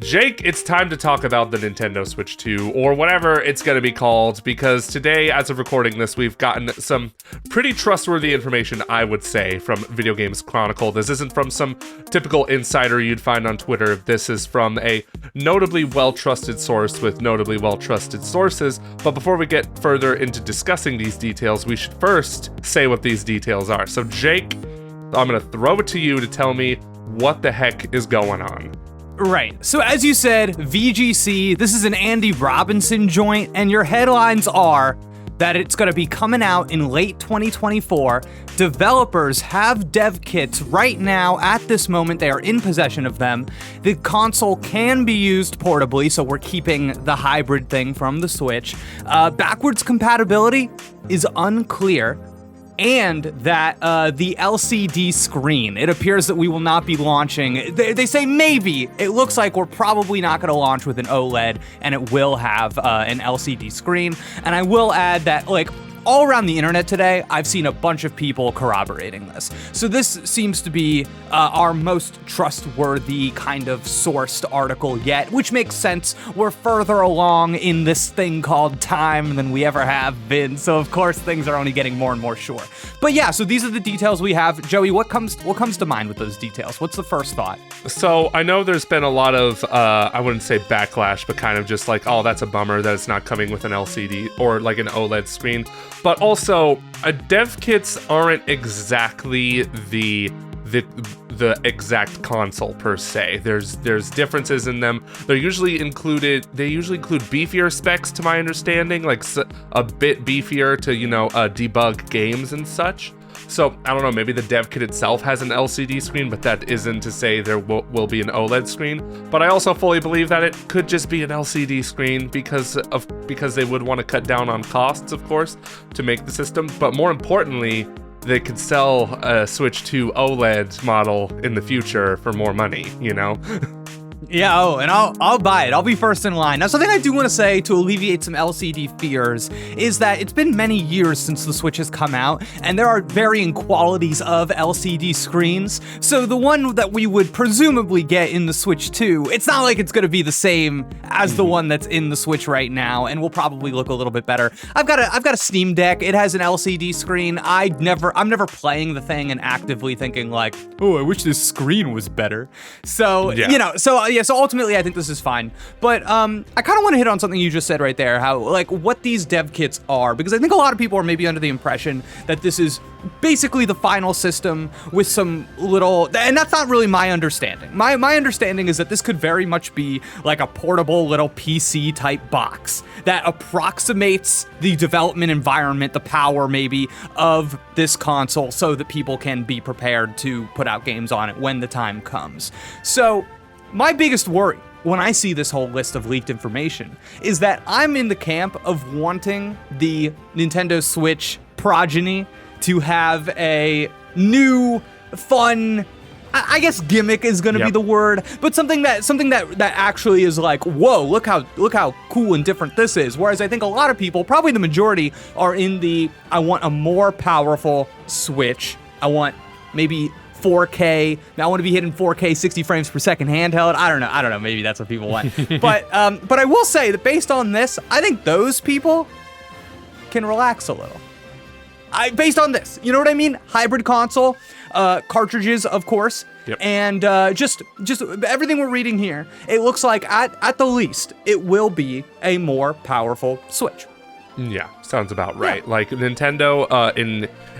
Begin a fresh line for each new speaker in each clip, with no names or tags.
Jake, it's time to talk about the Nintendo Switch 2, or whatever it's going to be called, because today, as of recording this, we've gotten some pretty trustworthy information, I would say, from Video Games Chronicle. This isn't from some typical insider you'd find on Twitter. This is from a notably well-trusted source with notably well-trusted sources. But before we get further into discussing these details, we should first say what these details are. So, Jake, I'm going to throw it to you to tell me what the heck is going on.
Right. So as you said, VGC, this is an Andy Robinson joint, and your headlines are that it's going to be coming out in late 2024. Developers have dev kits right now. At this moment, they are in possession of them. The console can be used portably, so we're keeping the hybrid thing from the Switch. Backwards compatibility is unclear. And that the LCD screen, it appears that we will not be launching. They say maybe. It looks like we're probably not going to launch with an OLED, and it will have an LCD screen. And I will add that, all around the internet today, I've seen a bunch of people corroborating this. So this seems to be our most trustworthy kind of sourced article yet, which makes sense. We're further along in this thing called time than we ever have been. So of course things are only getting more and more sure. But yeah, so these are the details we have. Joey, what comes to mind with those details? What's the first thought?
So I know there's been a lot of, I wouldn't say backlash, but kind of just like, oh, that's a bummer that it's not coming with an LCD or like an OLED screen. But also, dev kits aren't exactly the exact console per se. There's differences in them. They usually include beefier specs, to my understanding, like a bit beefier to debug games and such. So, I don't know, maybe the dev kit itself has an LCD screen, but that isn't to say there will be an OLED screen. But I also fully believe that it could just be an LCD screen because they would want to cut down on costs, of course, to make the system. But more importantly, they could sell a Switch 2 OLED model in the future for more money,
Yeah, and I'll buy it. I'll be first in line. Now, something I do want to say to alleviate some LCD fears is that it's been many years since the Switch has come out, and there are varying qualities of LCD screens. So the one that we would presumably get in the Switch 2, it's not like it's going to be the same as the one that's in the Switch right now, and will probably look a little bit better. I've got a Steam Deck. It has an LCD screen. I'm never playing the thing and actively thinking like, oh, I wish this screen was better. So,
yeah.
So ultimately, I think this is fine. But I kind of want to hit on something you just said right there, how, what these dev kits are, because I think a lot of people are maybe under the impression that this is basically the final system with some little, and that's not really my understanding. My understanding is that this could very much be like a portable little PC type box that approximates the development environment, the power maybe of this console, so that people can be prepared to put out games on it when the time comes. So my biggest worry when I see this whole list of leaked information is that I'm in the camp of wanting the Nintendo Switch progeny to have a new, fun, I guess gimmick is going to be the word, but something that actually is like, whoa, look how cool and different this is. Whereas I think a lot of people, probably the majority, are in the, I want a more powerful Switch. I want maybe 4K. Now I want to be hitting 4K 60 frames per second handheld. I don't know. Maybe that's what people want. But I will say that based on this, I think those people can relax a little. Based on this, you know what I mean? Hybrid console, cartridges, of course, and just everything we're reading here. It looks like at the least it will be a more powerful Switch.
Yeah, sounds about right. Yeah. Like Nintendo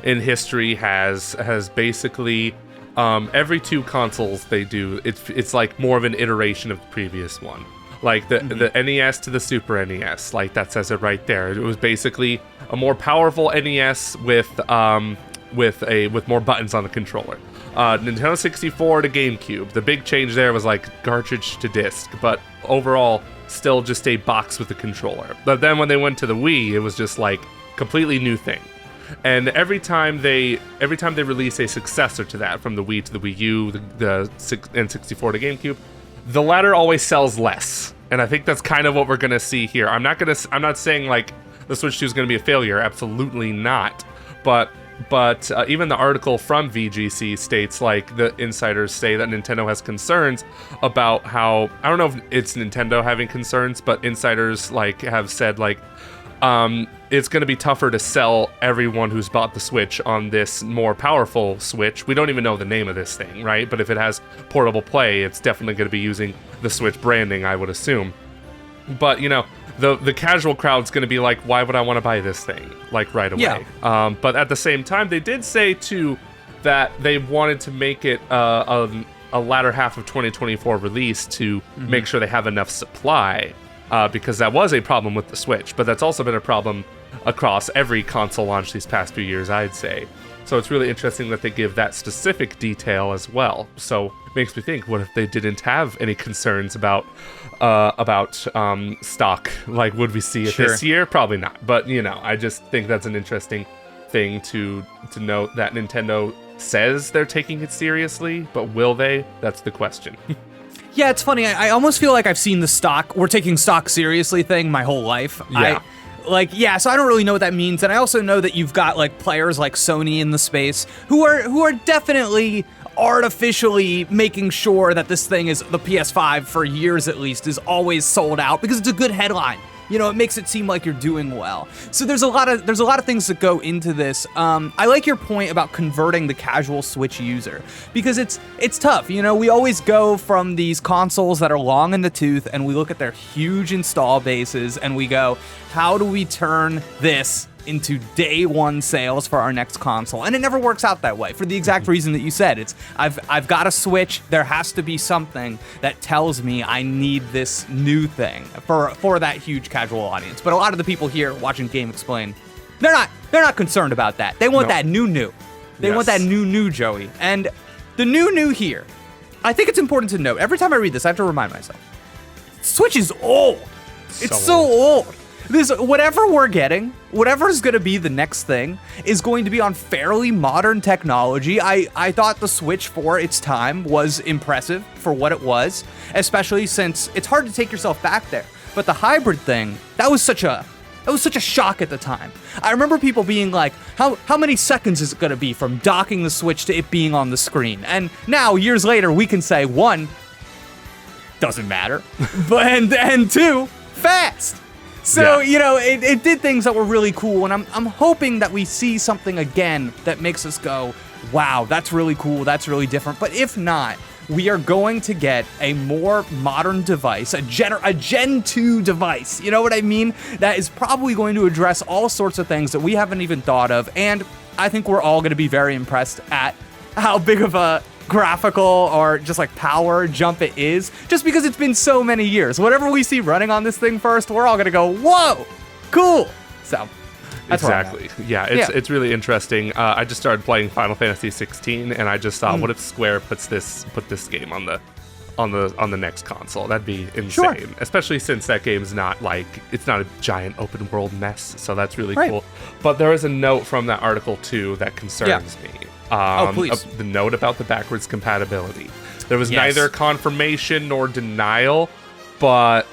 in history has basically every two consoles they do, it's like more of an iteration of the previous one. Like the NES to the Super NES, like that says it right there. It was basically a more powerful NES with more buttons on the controller. Nintendo 64 to GameCube. The big change there was like cartridge to disc, but overall still just a box with a controller. But then when they went to the Wii, it was just like completely new thing. And every time they release a successor to that, from the Wii to the Wii U, the N64 to GameCube, the latter always sells less. And I think that's kind of what we're gonna see here. I'm not saying like the Switch 2 is gonna be a failure. Absolutely not. But even the article from VGC states, like, the insiders say that Nintendo has concerns about how, I don't know if it's Nintendo having concerns, but insiders, like, have said, like, it's going to be tougher to sell everyone who's bought the Switch on this more powerful Switch. We don't even know the name of this thing, right? But if it has portable play, it's definitely going to be using the Switch branding, I would assume. But, you know, the casual crowd's going to be like, why would I want to buy this thing, like, right away?
Yeah.
But at the same time, they did say, too, that they wanted to make it a latter half of 2024 release to make sure they have enough supply, because that was a problem with the Switch. But that's also been a problem across every console launch these past few years, I'd say. So it's really interesting that they give that specific detail as well. So it makes me think, what if they didn't have any concerns about stock? Like, would we see it this year? Probably not. But, you know, I just think that's an interesting thing to note, that Nintendo says they're taking it seriously, but will they? That's the question.
Yeah, it's funny. I almost feel like I've seen the we're taking stock seriously thing my whole life.
Yeah.
So I don't really know what that means. And I also know that you've got, like, players like Sony in the space who are definitely artificially making sure that this thing is, the PS5 for years at least, is always sold out because it's a good headline. You know, it makes it seem like you're doing well. So there's a lot of things that go into this. I like your point about converting the casual Switch user, because it's tough. You know, we always go from these consoles that are long in the tooth and we look at their huge install bases and we go, how do we turn this into day one sales for our next console? And it never works out that way, for the exact reason that you said. It's I've got a Switch. There has to be something that tells me I need this new thing for that huge casual audience. But a lot of the people here watching GameXplain, they're not concerned about that. They want that new. They want that new, Joey. And the new here, I think it's important to note. Every time I read this, I have to remind myself, Switch is old. It's so old. Whatever we're getting, whatever's going to be the next thing, is going to be on fairly modern technology. I thought the Switch for its time was impressive for what it was, especially since it's hard to take yourself back there. But the hybrid thing, that was such a shock at the time. I remember people being like, how many seconds is it going to be from docking the Switch to it being on the screen? And now, years later, we can say, one, doesn't matter, and two, fast. So, you know, it did things that were really cool, and I'm hoping that we see something again that makes us go, wow, that's really cool, that's really different. But if not, we are going to get a more modern device, a Gen 2 device, you know what I mean? That is probably going to address all sorts of things that we haven't even thought of, and I think we're all going to be very impressed at how big of a graphical or just like power jump it is, just because it's been so many years. Whatever we see running on this thing first, we're all gonna go, whoa, cool. So that's
exactly. It's really interesting. I just started playing Final Fantasy 16, and I just thought, what if Square put this game on the next console? That'd be insane.
Sure.
Especially since that game's not it's not a giant open world mess. So that's really cool. But there is a note from that article too that concerns me.
Please.
The note about the backwards compatibility. There was neither confirmation nor denial, but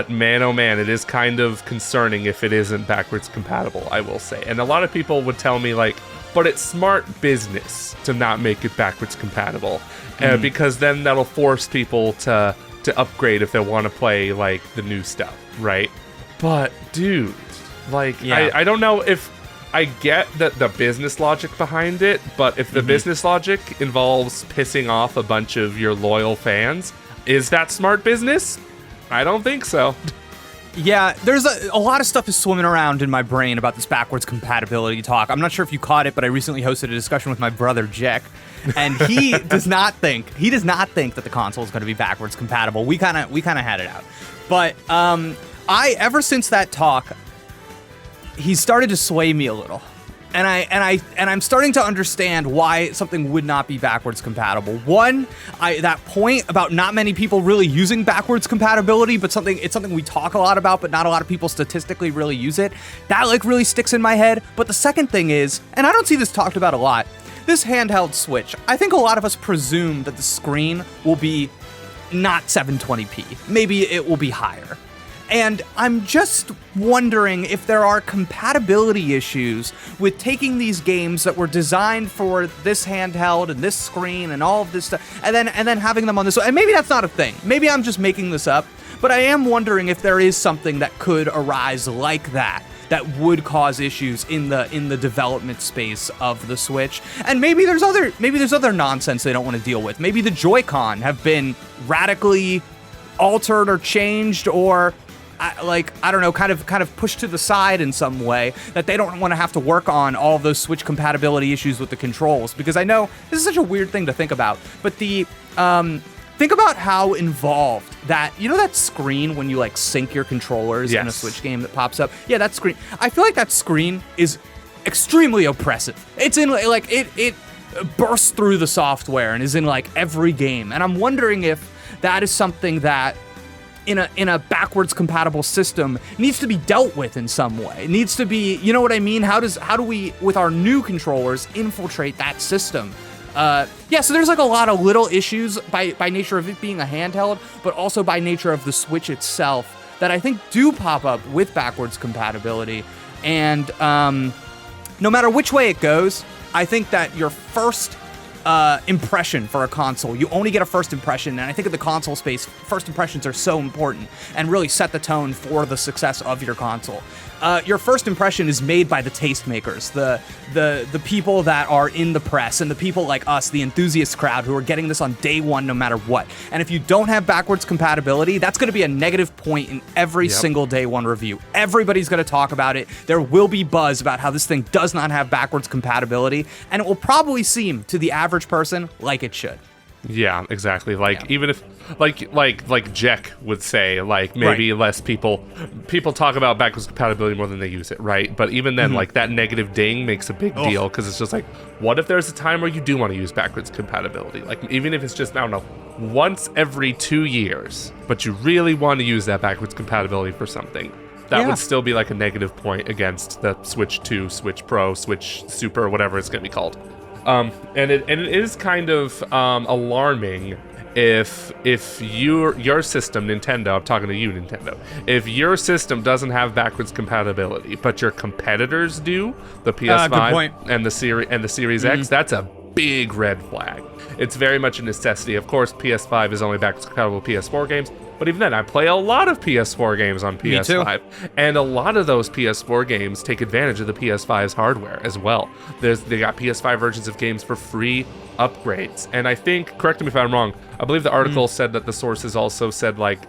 man, oh man, it is kind of concerning if it isn't backwards compatible, I will say. And a lot of people would tell me, like, but it's smart business to not make it backwards compatible, because then that'll force people to upgrade if they want to play, like, the new stuff, right? But, dude, like, I don't know if I get the business logic behind it, but if the business logic involves pissing off a bunch of your loyal fans, is that smart business? I don't think so.
Yeah, there's a lot of stuff is swimming around in my brain about this backwards compatibility talk. I'm not sure if you caught it, but I recently hosted a discussion with my brother, Jack, and he does not think that the console is going to be backwards compatible. We kind of had it out. But ever since that talk, he's started to sway me a little. And I'm starting to understand why something would not be backwards compatible. One, that point about not many people really using backwards compatibility, but it's something we talk a lot about, but not a lot of people statistically really use it. That, like, really sticks in my head. But the second thing is, and I don't see this talked about a lot, this handheld Switch. I think a lot of us presume that the screen will be not 720p. Maybe it will be higher. And I'm just wondering if there are compatibility issues with taking these games that were designed for this handheld and this screen and all of this stuff, and then having them on this. And maybe that's not a thing. Maybe I'm just making this up. But I am wondering if there is something that could arise like that would cause issues in the development space of the Switch. And maybe there's other nonsense they don't want to deal with. Maybe the Joy-Con have been radically altered or changed, or I don't know, kind of pushed to the side in some way, that they don't want to have to work on all of those Switch compatibility issues with the controls. Because I know this is such a weird thing to think about, but the think about how involved that screen when you like sync your controllers in a Switch game that pops up. Yeah, that screen. I feel like that screen is extremely oppressive. It's in like it bursts through the software and is in like every game. And I'm wondering if that is something that in a backwards compatible system needs to be dealt with in some way. It needs to be, you know what I mean? How do we with our new controllers infiltrate that system? So there's like a lot of little issues by nature of it being a handheld, but also by nature of the Switch itself that I think do pop up with backwards compatibility. And no matter which way it goes, I think that your first impression for a console, you only get a first impression, and I think in the console space, first impressions are so important and really set the tone for the success of your console. Your first impression is made by the tastemakers, the people that are in the press, and the people like us, the enthusiast crowd, who are getting this on day one no matter what. And if you don't have backwards compatibility, that's going to be a negative point in every single day one review. Everybody's going to talk about it. There will be buzz about how this thing does not have backwards compatibility, and it will probably seem to the average person like it should.
Yeah, exactly. Even if like Jack would say, like maybe less people talk about backwards compatibility more than they use it, right? But even then, like that negative ding makes a big deal, because it's just like, what if there's a time where you do want to use backwards compatibility? Like even if it's just, I don't know, once every 2 years, but you really want to use that backwards compatibility for something. That would still be like a negative point against the Switch 2, Switch Pro, Switch Super, whatever it's going to be called. And it is kind of alarming if your system, Nintendo, I'm talking to you, Nintendo, if your system doesn't have backwards compatibility, but your competitors do, the PS5 and the Series X, that's a big red flag. It's very much a necessity. Of course, PS5 is only backwards compatible with PS4 games, but even then, I play a lot of PS4 games on PS5, and a lot of those PS4 games take advantage of the PS5's hardware as well. They got PS5 versions of games for free upgrades, and I think, correct me if I'm wrong, I believe the article said that the sources also said like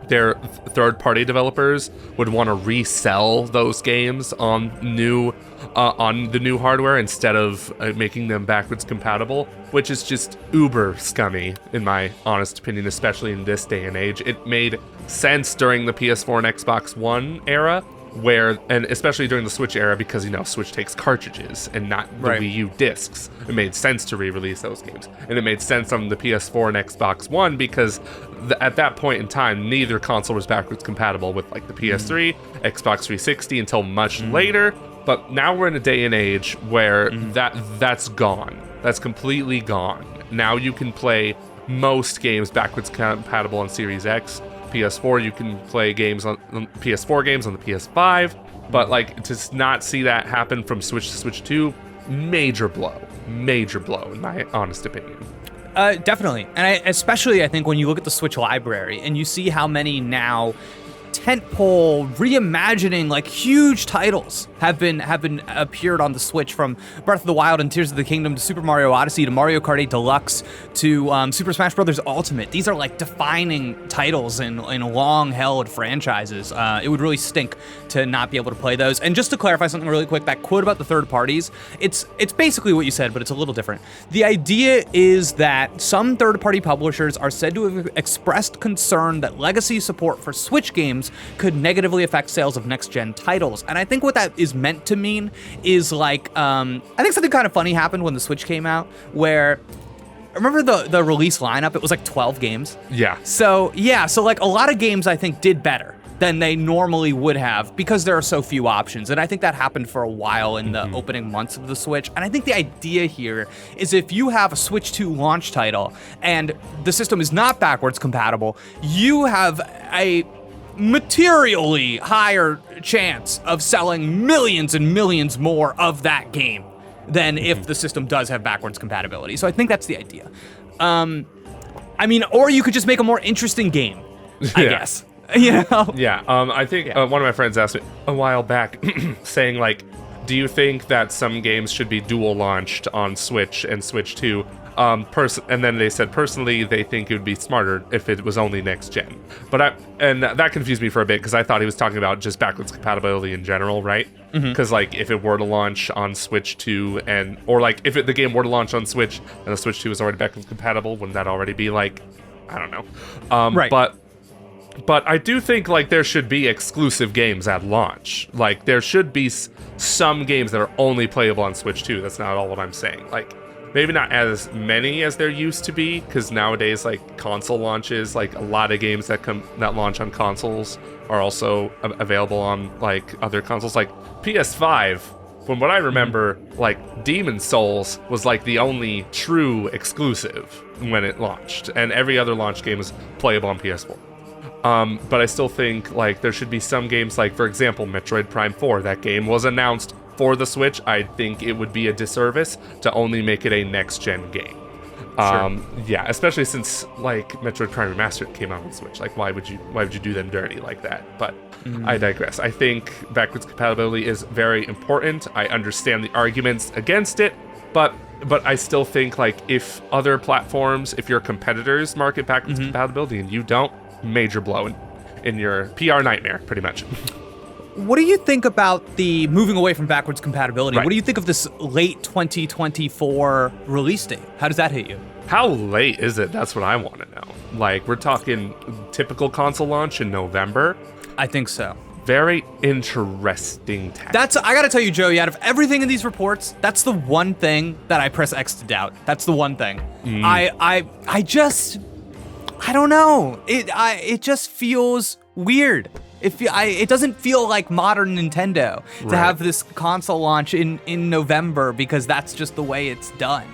their third-party developers would want to resell those games on the new hardware instead of making them backwards compatible, which is just uber scummy in my honest opinion, especially in this day and age. It made sense during the PS4 and Xbox One era, and especially during the Switch era, because Switch takes cartridges and not the Wii U discs. It made sense to re-release those games, and it made sense on the PS4 and Xbox One because at that point in time, neither console was backwards compatible with like the PS3, Xbox 360 until much later. But now we're in a day and age where that's gone. That's completely gone. Now you can play most games backwards compatible on Series X. PS4, you can play games on PS4 games on the PS5, but like to not see that happen from Switch to Switch 2, major blow in my honest opinion.
Definitely, and especially I think when you look at the Switch library and you see how many now tentpole reimagining, like huge titles have been appeared on the Switch, from Breath of the Wild and Tears of the Kingdom to Super Mario Odyssey to Mario Kart 8 Deluxe to Super Smash Bros. Ultimate. These are like defining titles in long-held franchises. It would really stink to not be able to play those. And just to clarify something really quick, that quote about the third parties, it's basically what you said, but it's a little different. The idea is that some third-party publishers are said to have expressed concern that legacy support for Switch games could negatively affect sales of next-gen titles. And I think what that is meant to mean is like, I think something kind of funny happened when the Switch came out, where, remember the release lineup? It was like 12 games.
Yeah.
So like a lot of games I think did better than they normally would have because there are so few options. And I think that happened for a while in the opening months of the Switch. And I think the idea here is if you have a Switch 2 launch title and the system is not backwards compatible, you have materially higher chance of selling millions and millions more of that game than if the system does have backwards compatibility. So I think that's the idea. I mean, or you could just make a more interesting game, I guess. You know?
Yeah, I think one of my friends asked me a while back, saying, like, do you think that some games should be dual launched on Switch and Switch 2? And then they said, personally, they think it would be smarter if it was only next gen. And that confused me for a bit, because I thought he was talking about just backwards compatibility in general, right? Because, like, if it were to launch on Switch 2, or, like, if the game were to launch on Switch, and the Switch 2 is already backwards compatible, wouldn't that already be, like, I don't know.
Right.
But I do think, like, there should be exclusive games at launch. Like, there should be some games that are only playable on Switch 2. That's not all what I'm saying. Like, maybe not as many as there used to be, because nowadays, like, console launches, like, a lot of games that launch on consoles are also available on, like, other consoles. Like, PS5, from what I remember, like, Demon's Souls was, like, the only true exclusive when it launched, and every other launch game was playable on PS4. But I still think, like, there should be some games, like, for example, Metroid Prime 4. That game was announced for the Switch. I think it would be a disservice to only make it a next-gen game. Yeah, especially since, like, Metroid Prime Remastered came out on Switch. Like, why would you do them dirty like that? But I digress. I think backwards compatibility is very important. I understand the arguments against it, but I still think, like, if other platforms, if your competitors market backwards compatibility and you don't, major blow in your PR nightmare, pretty much.
What do you think about the moving away from backwards compatibility?
Right.
What do you think of this late 2024 release date? How does that hit you?
How late is it? That's what I want to know. Like, we're talking typical console launch in November?
I think so.
Very interesting tactic.
I gotta tell you, Joey, out of everything in these reports, that's the one thing that I press X to doubt. That's the one thing. I don't know. It just feels weird. It doesn't feel like modern Nintendo to have this console launch in November, because that's just the way it's done.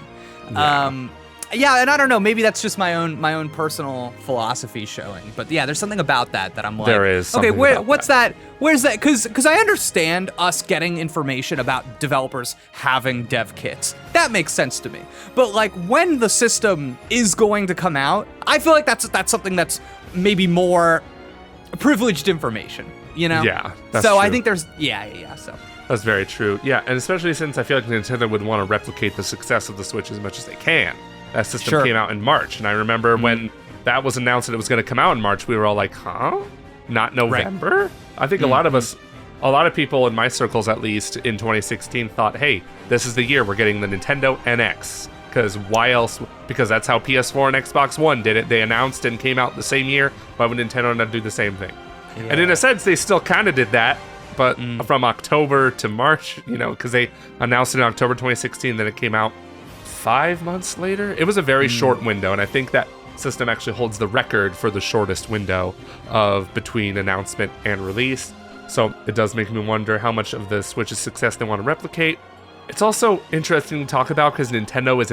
Yeah, and I don't know. Maybe that's just my own personal philosophy showing. But yeah, there's something about that I'm like,
there is something
what's that? Where's that? Because I understand us getting information about developers having dev kits. That makes sense to me. But, like, when the system is going to come out, I feel like that's something that's maybe more privileged information, you know?
Yeah, that's
so
true.
I think there's so.
That's very true. Yeah, and especially since I feel like Nintendo would want to replicate the success of the Switch as much as they can. That system came out in March, and I remember when that was announced that it was going to come out in March, we were all like, huh? Not November? Right. I think a lot of people in my circles, at least, in 2016 thought, hey, this is the year we're getting the Nintendo NX. Because why else? Because that's how PS4 and Xbox One did it. They announced and came out the same year. Why would Nintendo not do the same thing? Yeah. And in a sense, they still kind of did that, but from October to March, you know, because they announced it in October 2016, then it came out 5 months later. It was a very short window, and I think that system actually holds the record for the shortest window of between announcement and release. So it does make me wonder how much of the Switch's success they want to replicate. It's also interesting to talk about because Nintendo is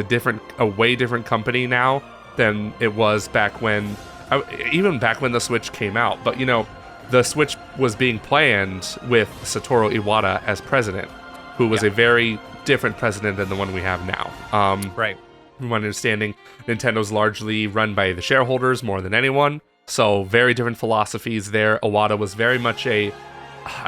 a way different company now than it was back when, even back when the Switch came out. But, you know, the Switch was being planned with Satoru Iwata as president, who was a very different president than the one we have now.
Right.
From my understanding, Nintendo's largely run by the shareholders more than anyone. So very different philosophies there. Iwata was very much I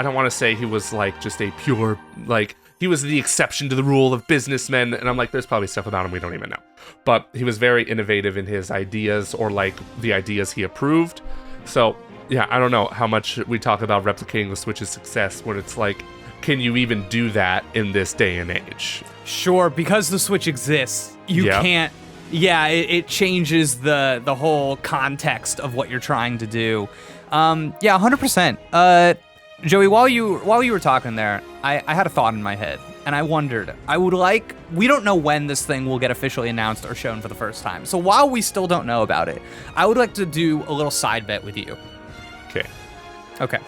don't want to say he was like just a pure, like, he was the exception to the rule of businessmen. And I'm like, there's probably stuff about him we don't even know. But he was very innovative in his ideas, or like the ideas he approved. So yeah, I don't know how much we talk about replicating the Switch's success when it's like, can you even do that in this day and age?
Sure, because the Switch exists, you can't. Yeah, it changes the whole context of what you're trying to do. Yeah, 100%. Joey, while you were talking there, I had a thought in my head, and I wondered. We don't know when this thing will get officially announced or shown for the first time. So while we still don't know about it, I would like to do a little side bet with you. Okay.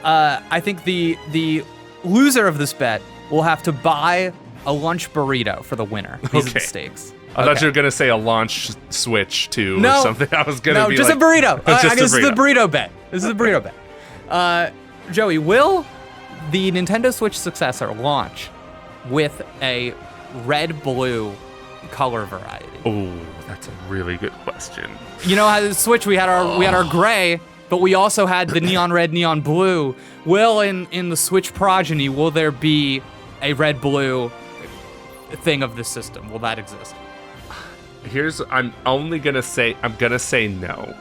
I think the loser of this bet will have to buy a lunch burrito for the winner. These are the stakes.
I thought you were going to say a launch Switch too or something. I was going to be
just
like,
a burrito.
Just
This is the burrito bet. Joey, will the Nintendo Switch successor launch with a red-blue color variety?
Oh, that's a really good question.
You know how the Switch we had our gray, but we also had the neon red, neon blue. Will in the Switch progeny, will there be a red-blue thing of the system? Will that exist?
I'm gonna say no,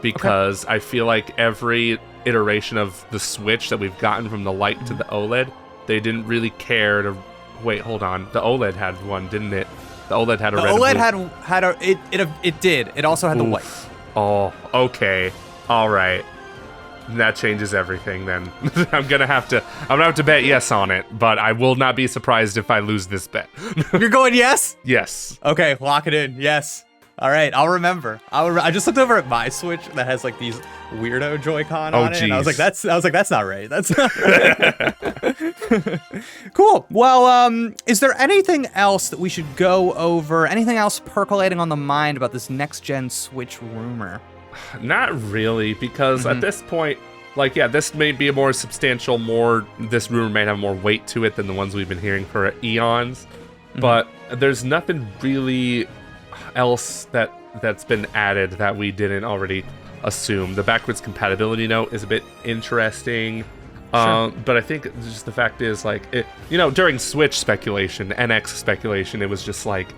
because I feel like every iteration of the Switch that we've gotten from the Lite to the OLED, they didn't really care to. Wait, hold on. The OLED had one, didn't it? The OLED had a red.
The OLED
blue.
it did. It also had the white.
Oh, okay, all right. That changes everything. Then I'm gonna have to bet yes on it, but I will not be surprised if I lose this bet.
You're going yes?
Yes.
Okay, lock it in. Yes. All right, I'll remember. I just looked over at my Switch that has like these weirdo Joy-Con on it, and I was like, that's not right. That's not right. Cool. Well, is there anything else that we should go over? Anything else percolating on the mind about this next-gen Switch rumor?
Not really, because at this point, like, yeah, this may be a more substantial, this rumor may have more weight to it than the ones we've been hearing for eons, but there's nothing really else that's been added that we didn't already assume. The backwards compatibility note is a bit interesting, but I think just the fact is, like, during Switch speculation, NX speculation, it was just like,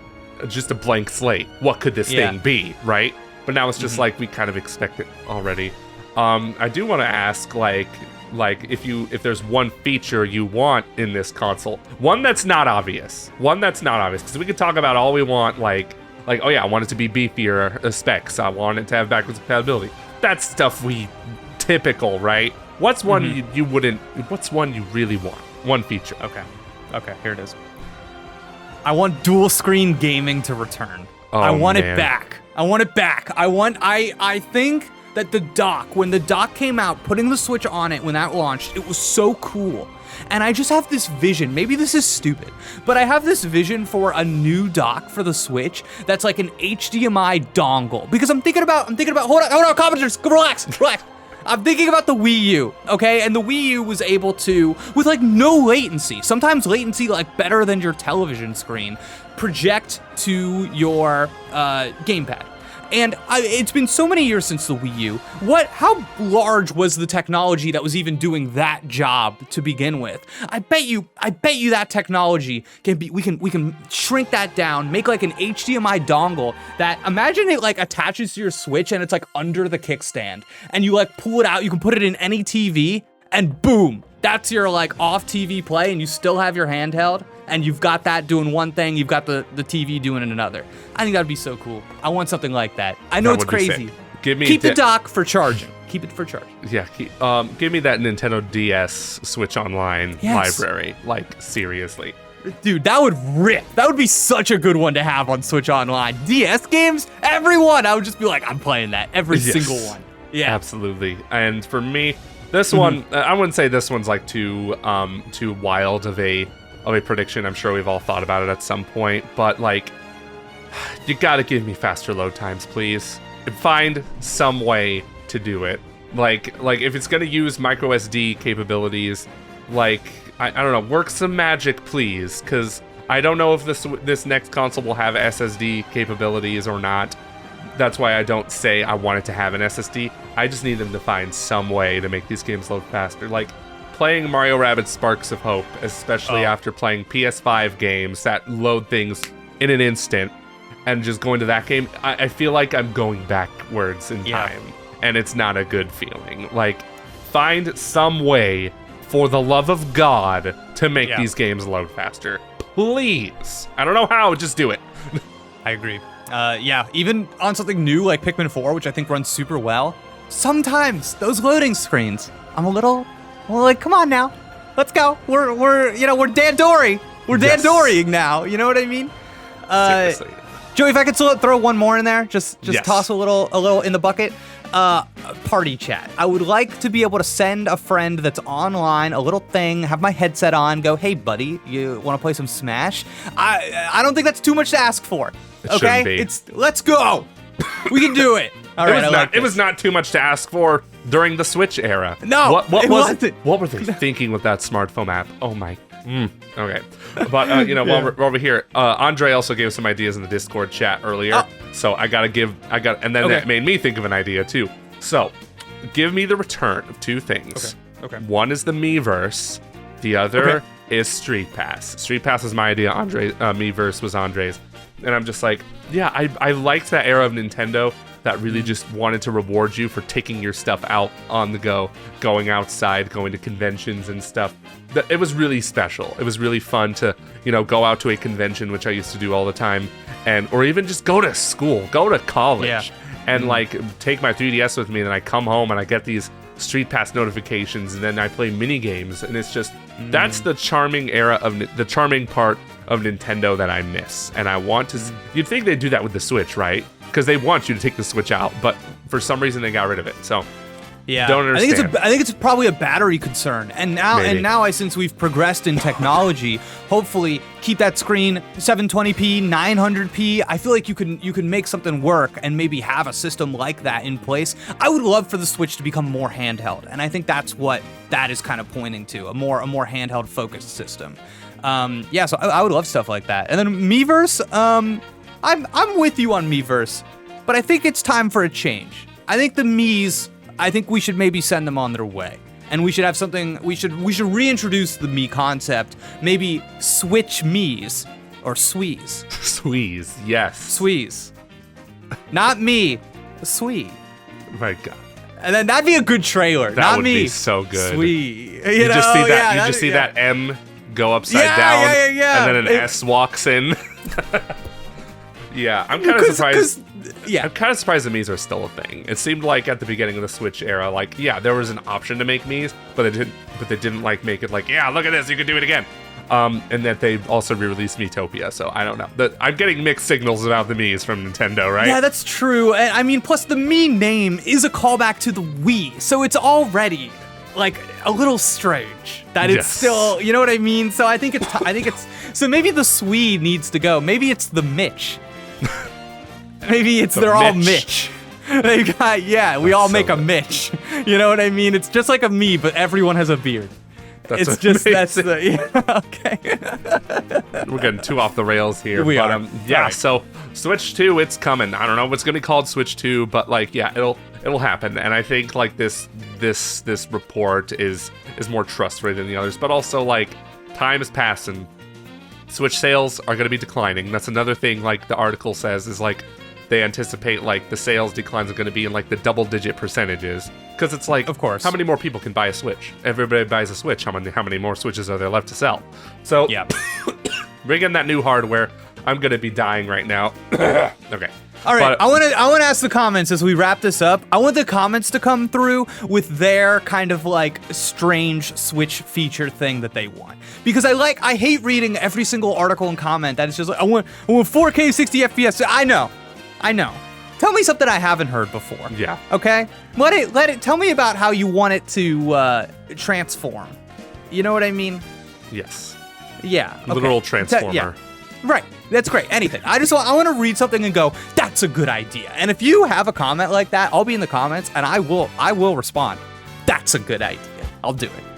just a blank slate. What could this thing be, right? But now it's just like we kind of expect it already. I do want to ask, like if there's one feature you want in this console, one that's not obvious, because we could talk about all we want, like oh yeah, I want it to be beefier specs, I want it to have backwards compatibility. That's stuff typical, right? What's one you wouldn't? What's one you really want? One feature.
Okay, here it is. I want dual screen gaming to return.
Oh,
I want
man.
it back. I think that when the dock came out, putting the Switch on it when that launched, it was so cool. And I just have this vision, maybe this is stupid, but I have this vision for a new dock for the Switch that's like an HDMI dongle. Because I'm thinking about, hold on, commenters, relax. I'm thinking about the Wii U, okay? And the Wii U was able to, with like no latency, sometimes latency like better than your television screen, project to your gamepad. And it's been so many years since the Wii U. How large was the technology that was even doing that job to begin with? I bet you that technology we can shrink that down, make like an HDMI dongle that, imagine it like attaches to your Switch and it's like under the kickstand, and you like pull it out, you can put it in any TV, and boom, that's your like off TV play, and you still have your handheld, and you've got that doing one thing, you've got the TV doing another. I think that'd be so cool. I want something like that. I know it's crazy. Keep the dock for charging. Keep it for charging.
Yeah, give me that Nintendo DS Switch Online library. Like, seriously.
Dude, that would rip. That would be such a good one to have on Switch Online. DS games, everyone. I would just be like, I'm playing that. Every single one. Yeah.
Absolutely. And for me, this one, I wouldn't say this one's like too wild of a prediction. I'm sure we've all thought about it at some point, but like, you gotta give me faster load times, please. Find some way to do it. Like if it's gonna use micro SD capabilities, like I don't know, work some magic, please, because I don't know if this next console will have SSD capabilities or not. That's why I don't say I want it to have an SSD. I just need them to find some way to make these games load faster. Like playing Mario Rabbids Sparks of Hope, especially after playing PS5 games that load things in an instant, and just going to that game, I feel like I'm going backwards in time, and it's not a good feeling. Like, find some way, for the love of God, to make these games load faster. Please. I don't know how, just do it.
I agree. Even on something new like Pikmin 4, which I think runs super well, sometimes those loading screens, I'm a little like, come on now, let's go. We're Dan Dory. We're Dan Dorying now. You know what I mean?
Seriously.
Joey, if I could throw one more in there, just toss a little in the bucket. Party chat. I would like to be able to send a friend that's online a little thing, have my headset on, go, hey buddy, you want to play some Smash? I don't think that's too much to ask for. Okay, let's go. We can do it. All right,
it was not too much to ask for. during the Switch era.
No,
what
it
was
wasn't.
What were they thinking with that smartphone app? Oh my. Okay, but while we're over here, Andre also gave some ideas in the Discord chat earlier. So and then that made me think of an idea too. So, give me the return of two things.
Okay.
One is the Miiverse, the other is Street Pass. Street Pass is my idea. Miiverse was Andre's, and I'm just like, yeah, I liked that era of Nintendo that really just wanted to reward you for taking your stuff out on the go, going outside, going to conventions and stuff. It was really special. It was really fun to, go out to a convention, which I used to do all the time, or even just go to school, go to college, and take my 3DS with me, and then I come home and I get these Street Pass notifications, and then I play mini games, and it's just that's the charming part of Nintendo that I miss, and I want to. You'd think they'd do that with the Switch, right? Because they want you to take the Switch out, but for some reason they got rid of it. So don't understand.
I think it's probably a battery concern, and now since we've progressed in technology, hopefully keep that screen 720p, 900p. I feel like you can make something work and maybe have a system like that in place. I would love for the Switch to become more handheld, and I think that's what that is kind of pointing to, a more handheld focused system. So I would love stuff like that. And then Miiverse, I'm with you on Miiverse, but I think it's time for a change. I think the Miis, we should maybe send them on their way. And we should have something, we should reintroduce the Mii concept. Maybe Switch Miis, or Swees.
Swees, yes.
Swees. Not me, Swee.
My God.
And then that'd be a good trailer.
That
Not
would
me.
be so good.
Swee.
You just see that. You just see that M go upside down, and then an S walks in. Yeah, I'm kind of surprised. I'm kind of surprised the Miis are still a thing. It seemed like at the beginning of the Switch era, there was an option to make Miis, but they didn't make it look at this, you can do it again. And that they also re-released Miitopia, so I don't know. I'm getting mixed signals about the Miis from Nintendo, right?
Yeah, that's true. And I mean, plus the Mii name is a callback to the Wii, so it's already a little strange that it's still, you know what I mean? So I think it's so maybe the Swede needs to go. Maybe it's the Mitch. Maybe they're all Mitch. They got we all make a Mitch. You know what I mean? It's just like a me, but everyone has a beard.
That's
okay.
We're getting too off the rails here.
We are.
Right. So Switch 2, it's coming. I don't know what's gonna be called Switch 2, but it'll happen. And I think this report is more trustworthy than the others, but also time is passing. Switch sales are gonna be declining. That's another thing the article says is they anticipate the sales declines are going to be in the double-digit percentages, because it's
of course,
how many more people can buy a Switch? Everybody buys a Switch. How many more Switches are there left to sell? So bring in that new hardware. I'm going to be dying right now. Okay.
All right. I want to ask the comments as we wrap this up. I want the comments to come through with their kind of strange Switch feature thing that they want, because I hate reading every single article and comment that is just I want 4K 60 FPS. I know. Tell me something I haven't heard before.
Yeah.
Okay? Let it tell me about how you want it to transform. You know what I mean?
Yes.
Yeah. Okay.
Literal transformer.
Right. That's great. Anything. I want to read something and go, that's a good idea. And if you have a comment like that, I'll be in the comments and I will respond. That's a good idea. I'll do it.